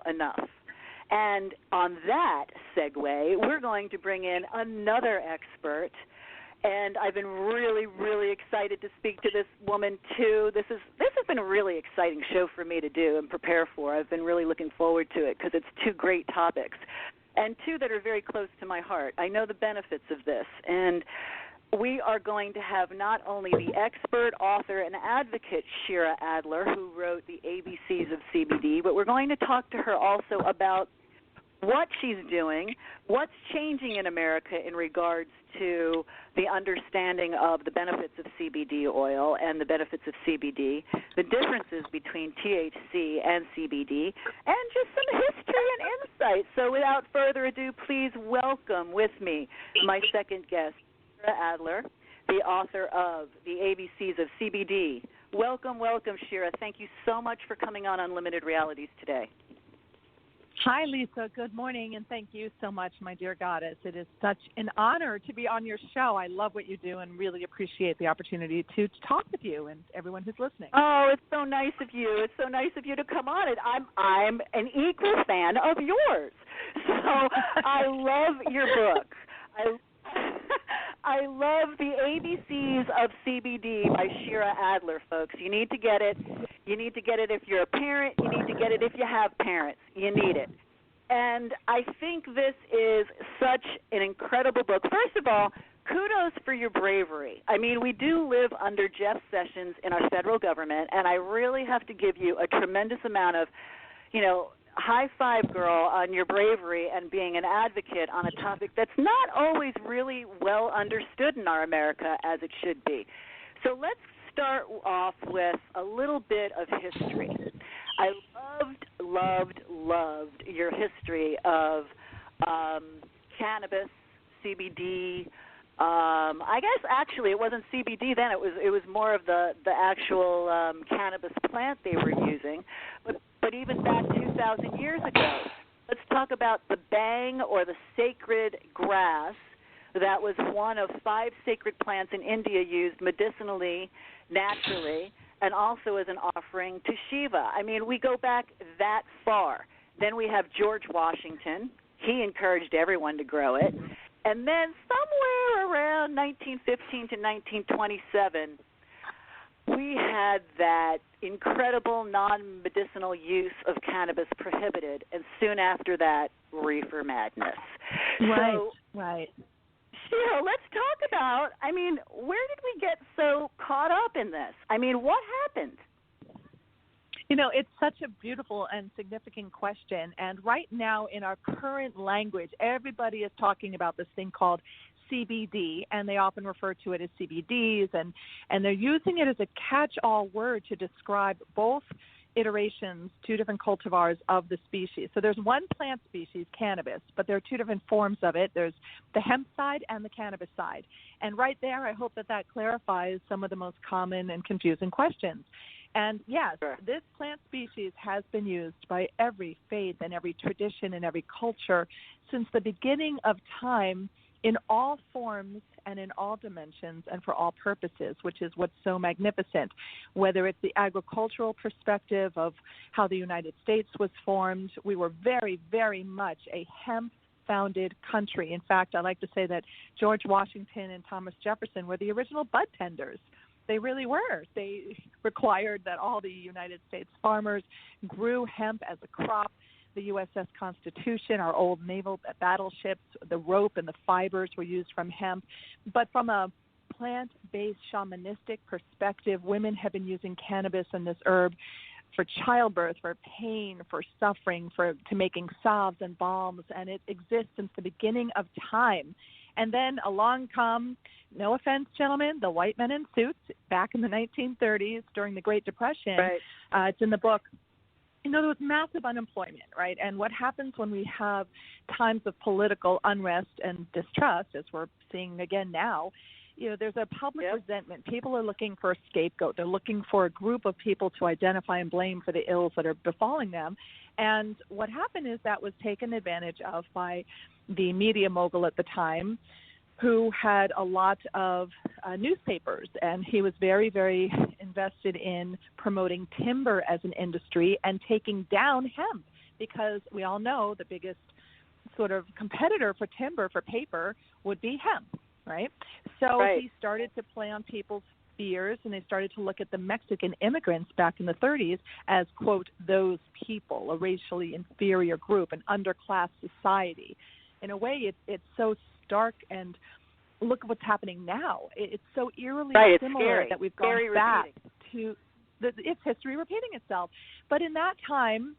enough. And on that segue, we're going to bring in another expert. And I've been really, really excited to speak to this woman, too. This has been a really exciting show for me to do and prepare for. I've been really looking forward to it because it's two great topics, and two that are very close to my heart. I know the benefits of this. And we are going to have not only the expert, author, and advocate Shira Adler, who wrote the ABCs of CBD, but we're going to talk to her also about what she's doing, what's changing in America in regards to the understanding of the benefits of CBD oil and the benefits of CBD, the differences between THC and CBD, and just some history and insight. So without further ado, please welcome with me my second guest, Shira Adler, the author of the ABCs of CBD. Welcome, welcome, Shira. Thank you so much for coming on Unlimited Realities today. Hi, Lisa. Good morning, and thank you so much, my dear goddess. It is such an honor to be on your show. I love what you do and really appreciate the opportunity to talk with you and everyone who's listening. Oh, it's so nice of you. It's so nice of you to come on it. I'm an equal fan of yours. So I love your book. I love the ABCs of CBD by Shira Adler, folks. You need to get it. You need to get it if you're a parent. You need to get it if you have parents. You need it. And I think this is such an incredible book. First of all, kudos for your bravery. I mean, we do live under Jeff Sessions in our federal government, and I really have to give you a tremendous amount of, high five, girl, on your bravery and being an advocate on a topic that's not always really well understood in our America as it should be. So let's start off with a little bit of history. I loved your history of cannabis, CBD. I guess actually it wasn't CBD then. It was more of the actual cannabis plant they were using. But even back 2,000 years ago, let's talk about the bang or the sacred grass. That was one of 5 sacred plants in India used medicinally, naturally, and also as an offering to Shiva. I mean, we go back that far. Then we have George Washington. He encouraged everyone to grow it. And then somewhere around 1915 to 1927, we had that incredible non-medicinal use of cannabis prohibited, and soon after that, reefer madness. Right. Shira, let's talk about, where did we get so caught up in this? What happened? It's such a beautiful and significant question. And right now in our current language, everybody is talking about this thing called CBD, and they often refer to it as CBDs, and they're using it as a catch-all word to describe both iterations, 2 different cultivars of the species. So there's one plant species, cannabis, but there are 2 different forms of it. There's the hemp side and the cannabis side. And right there, I hope that clarifies some of the most common and confusing questions. And yes, this plant species has been used by every faith and every tradition and every culture since the beginning of time, in all forms and in all dimensions and for all purposes, which is what's so magnificent, whether it's the agricultural perspective of how the United States was formed. We were very, very much a hemp-founded country. In fact, I like to say that George Washington and Thomas Jefferson were the original bud tenders. They really were. They required that all the United States farmers grew hemp as a crop. The USS Constitution, our old naval battleships, the rope and the fibers were used from hemp. But from a plant-based shamanistic perspective, women have been using cannabis and this herb for childbirth, for pain, for suffering, to making salves and balms, and it exists since the beginning of time. And then along come, no offense, gentlemen, the white men in suits back in the 1930s during the Great Depression. Right. It's in the book. There was massive unemployment, right? And what happens when we have times of political unrest and distrust, as we're seeing again now, there's a public resentment. People are looking for a scapegoat. They're looking for a group of people to identify and blame for the ills that are befalling them. And what happened is that was taken advantage of by the media mogul at the time, who had a lot of newspapers, and he was very, very invested in promoting timber as an industry and taking down hemp. because we all know the biggest sort of competitor for timber, for paper, would be hemp, right? So he started to play on people's fears, and they started to look at the Mexican immigrants back in the 30s as, quote, those people, a racially inferior group, an underclass society. In a way, it's so stark, and look at what's happening now. It's so eerily similar that we've gone back to it's history repeating itself. But in that time,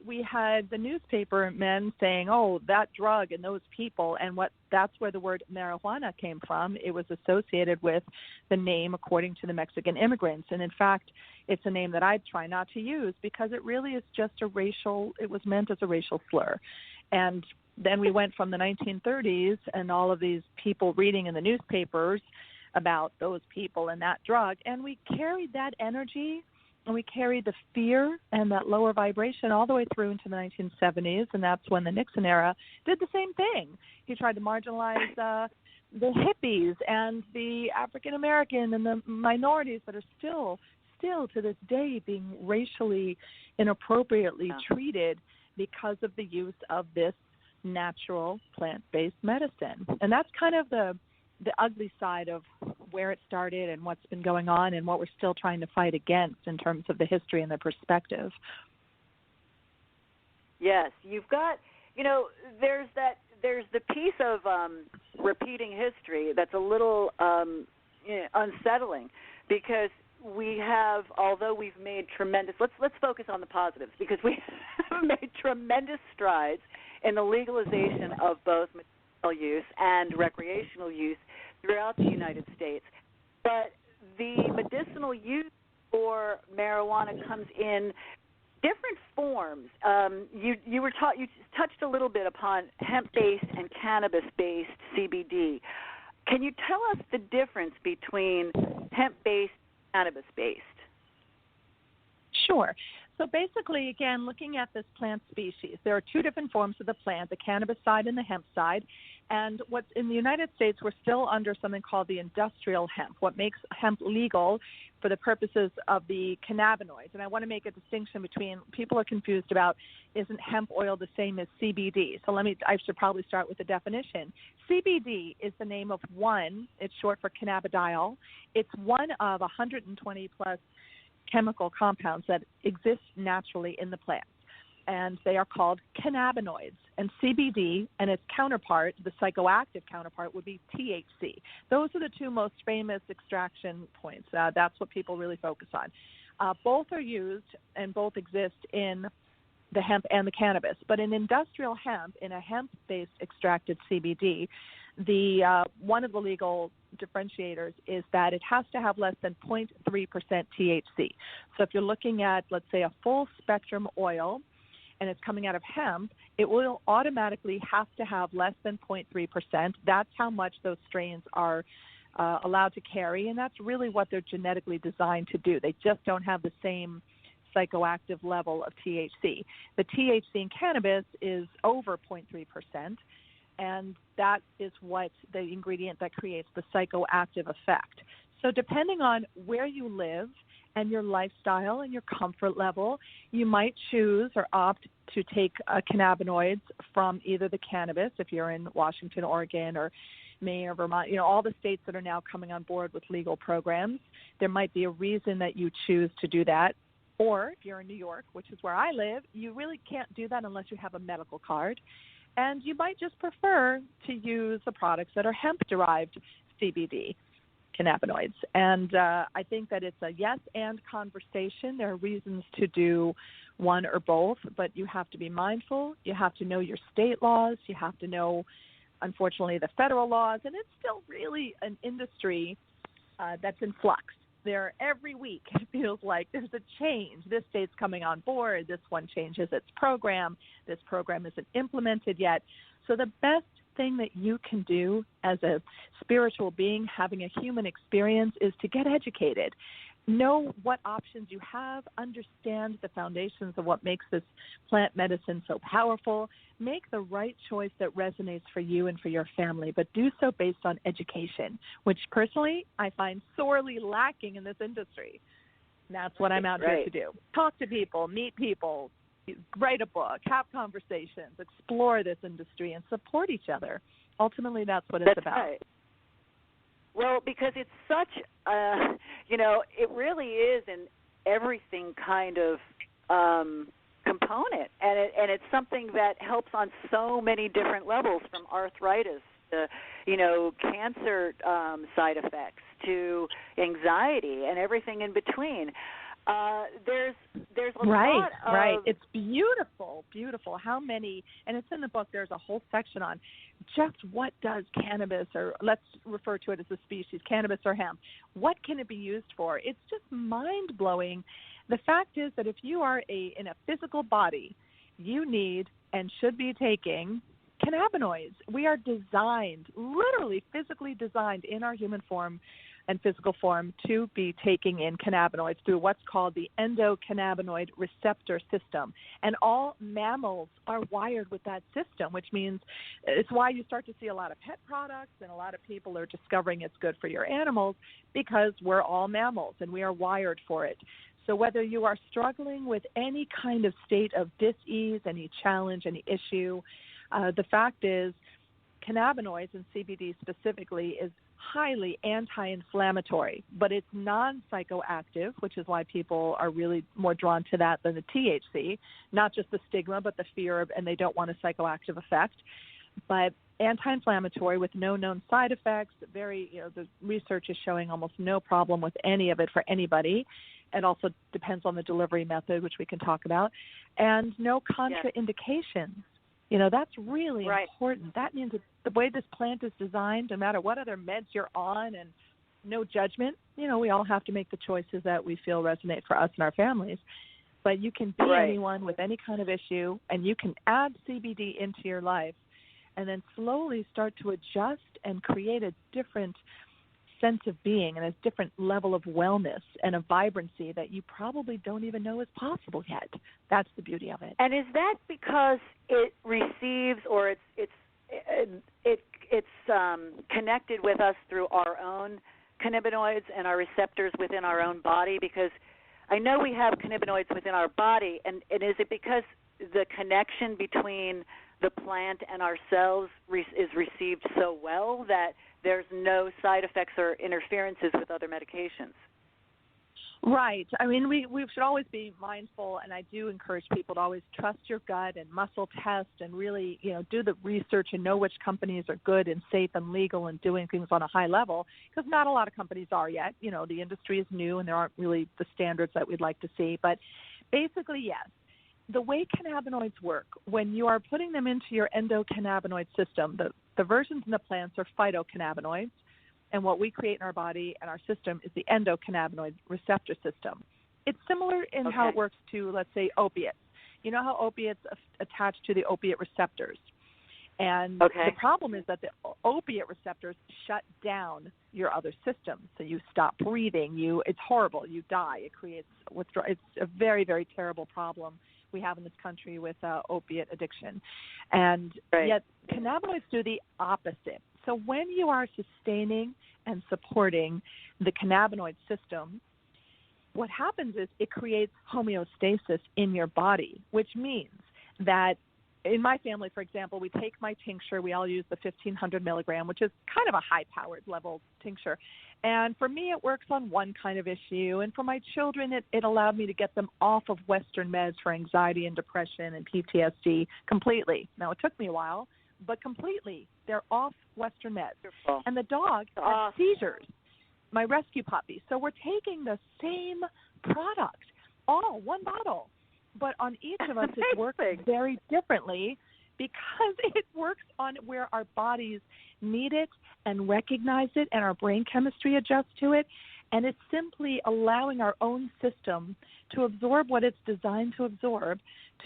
we had the newspaper men saying, oh, that drug and those people, and that's where the word marijuana came from. It was associated with the name according to the Mexican immigrants. And in fact, it's a name that I try not to use because it really is just it was meant as a racial slur. And then we went from the 1930s and all of these people reading in the newspapers about those people and that drug, and we carried that energy and we carried the fear and that lower vibration all the way through into the 1970s, and that's when the Nixon era did the same thing. He tried to marginalize the hippies and the African American and the minorities that are still to this day being racially inappropriately treated because of the use of this natural plant-based medicine. And that's kind of the ugly side of where it started and what's been going on and what we're still trying to fight against in terms of the history and the perspective. Yes, you've got, there's the piece of repeating history that's a little unsettling, because we have, although we've made tremendous, let's focus on the positives, because we have made tremendous strides in the legalization of both medicinal use and recreational use throughout the United States. But the medicinal use for marijuana comes in different forms. You touched a little bit upon hemp-based and cannabis-based CBD. Can you tell us the difference between hemp-based and cannabis-based? Sure. So basically, again, looking at this plant species, there are two different forms of the plant, the cannabis side and the hemp side. And what's in the United States, we're still under something called the industrial hemp, what makes hemp legal for the purposes of the cannabinoids. And I want to make a distinction between, people are confused about, isn't hemp oil the same as CBD? So I should probably start with the definition. CBD is the name of one, it's short for cannabidiol. It's one of 120 plus chemical compounds that exist naturally in the plant, and they are called cannabinoids. And CBD and its counterpart, the psychoactive counterpart, would be THC. Those are the two most famous extraction points. That's what people really focus on. Both are used and both exist in the hemp and the cannabis. But in industrial hemp, in a hemp-based extracted CBD, one of the legal differentiators is that it has to have less than 0.3% THC. So if you're looking at, let's say, a full spectrum oil and it's coming out of hemp, it will automatically have to have less than 0.3%. That's how much those strains are allowed to carry, and that's really what they're genetically designed to do. They just don't have the same psychoactive level of THC. The THC in cannabis is over 0.3%. And that is what the ingredient that creates the psychoactive effect. So depending on where you live and your lifestyle and your comfort level, you might choose or opt to take cannabinoids from either the cannabis, if you're in Washington, Oregon, or Maine or Vermont, all the states that are now coming on board with legal programs. There might be a reason that you choose to do that. Or if you're in New York, which is where I live, you really can't do that unless you have a medical card. And you might just prefer to use the products that are hemp-derived CBD cannabinoids. And I think that it's a yes and conversation. There are reasons to do one or both, but you have to be mindful. You have to know your state laws. You have to know, unfortunately, the federal laws. And it's still really an industry that's in flux. Every week it feels like there's a change. This state's coming on board. This one changes its program. This program isn't implemented yet. So the best thing that you can do as a spiritual being having a human experience is to get educated. Know what options you have. Understand the foundations of what makes this plant medicine so powerful. Make the right choice that resonates for you and for your family, but do so based on education, which personally I find sorely lacking in this industry. And that's what I'm out here to do. Talk to people, meet people, write a book, have conversations, explore this industry, and support each other. Ultimately, that's what it's about. Right. Well, because it's such, it really is an everything kind of component, and it's something that helps on so many different levels, from arthritis to, cancer side effects to anxiety and everything in between. There's a lot of... Right. It's beautiful. How many, and it's in the book, there's a whole section on just what does cannabis, or let's refer to it as a species, cannabis or hemp, what can it be used for? It's just mind-blowing. The fact is that if you are in a physical body, you need and should be taking cannabinoids. We are designed, literally physically designed in our human form and physical form to be taking in cannabinoids through what's called the endocannabinoid receptor system. And all mammals are wired with that system, which means it's why you start to see a lot of pet products, and a lot of people are discovering it's good for your animals, because we're all mammals and we are wired for it. So whether you are struggling with any kind of state of dis-ease, any challenge, any issue, the fact is cannabinoids, and CBD specifically, is highly anti-inflammatory, but it's non-psychoactive, which is why people are really more drawn to that than the THC, not just the stigma, but the fear of, and they don't want a psychoactive effect. But anti-inflammatory with no known side effects, the research is showing almost no problem with any of it for anybody. It also depends on the delivery method, which we can talk about, and no contraindications. That's really important. That means that the way this plant is designed, no matter what other meds you're on, and no judgment, we all have to make the choices that we feel resonate for us and our families. But you can be anyone with any kind of issue, and you can add CBD into your life and then slowly start to adjust and create a different sense of being and a different level of wellness and a vibrancy that you probably don't even know is possible yet. That's the beauty of it. And is that because it receives, or it's connected with us through our own cannabinoids and our receptors within our own body? Because I know we have cannabinoids within our body, and is it because the connection between the plant and ourselves is received so well that there's no side effects or interferences with other medications? Right. I mean, we should always be mindful, and I do encourage people to always trust your gut and muscle test and really, do the research and know which companies are good and safe and legal and doing things on a high level, because not a lot of companies are yet. The industry is new and there aren't really the standards that we'd like to see. But basically, yes. The way cannabinoids work, when you are putting them into your endocannabinoid system, the versions in the plants are phytocannabinoids, and what we create in our body and our system is the endocannabinoid receptor system. It's similar in how it works to, let's say, opiates. You know how opiates attach to the opiate receptors? And the problem is that the opiate receptors shut down your other systems. So you stop breathing. It's horrible. You die. It creates withdrawal. It's a very, very terrible problem we have in this country with opiate addiction. And yet cannabinoids do the opposite. So when you are sustaining and supporting the cannabinoid system, what happens is it creates homeostasis in your body, which means that in my family, for example, we take my tincture. We all use the 1,500 milligram, which is kind of a high-powered level tincture. And for me, it works on one kind of issue. And for my children, it allowed me to get them off of Western meds for anxiety and depression and PTSD completely. Now, it took me a while, but completely. They're off Western meds. Wonderful. And the dog had seizures, my rescue puppy. So we're taking the same product, all one bottle. But on each of us, it works very differently because it works on where our bodies need it and recognize it, and our brain chemistry adjusts to it. And it's simply allowing our own system to absorb what it's designed to absorb,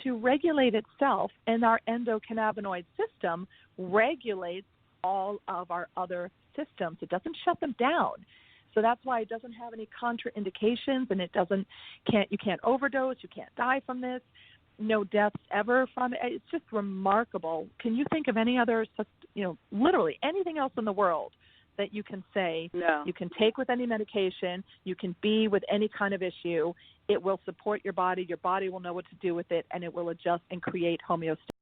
to regulate itself, and our endocannabinoid system regulates all of our other systems. It doesn't shut them down. So that's why it doesn't have any contraindications, and you can't overdose, you can't die from this, no deaths ever from it. It's just remarkable. Can you think of any other, literally anything else in the world that you can say No. you can take with any medication, you can be with any kind of issue. It will support your body will know what to do with it, and it will adjust and create homeostasis.